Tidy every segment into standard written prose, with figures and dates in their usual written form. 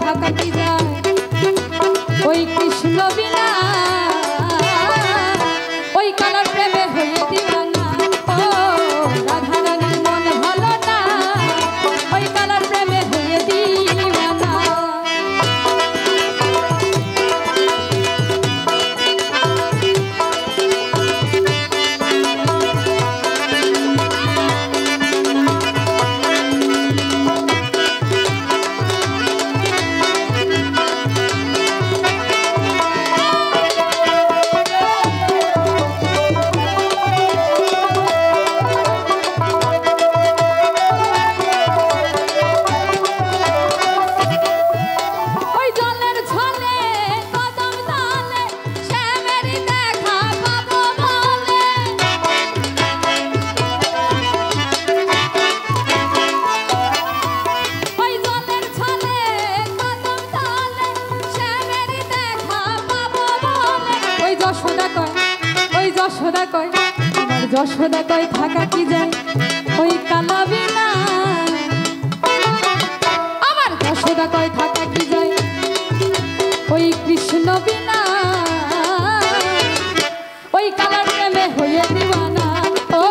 থাকা কি যায় ওই কৃষ্ণ বিনা ওই কালার প্রেমে হয়ে দিওয়ানা ও রাধা রানীর মন ভালো না ওই কালার প্রেমে হয়ে দিওয়ানা যশোদা কয় আমার যশোদা কয় থাকা কি যায় ওই কালা বিনা আমার যশোদা কয় থাকা কি যায় ওই কৃষ্ণ বিনা ওই কালার প্রেমে হয়ে দিওয়ানা ও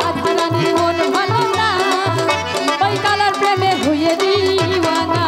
রাধা রানীর মন ভালো না ওই কালার প্রেমে হয়ে দিওয়ানা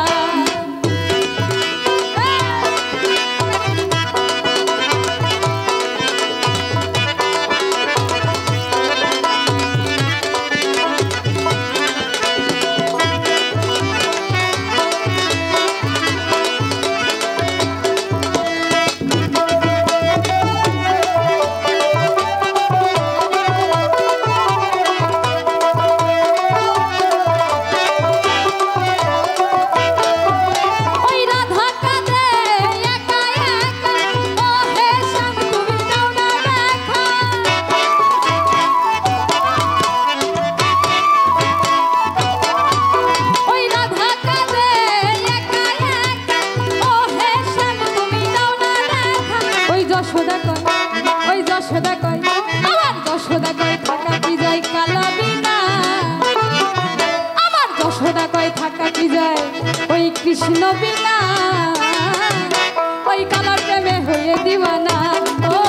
যশোদা কয় আমার যশোদা কয় থাকা কি যায় কালা বিনা আমার যশোদা কয় থাকা কি যায় ওই কৃষ্ণ বিনা ওই কালার প্রেমে হয়ে দিওয়ানা ও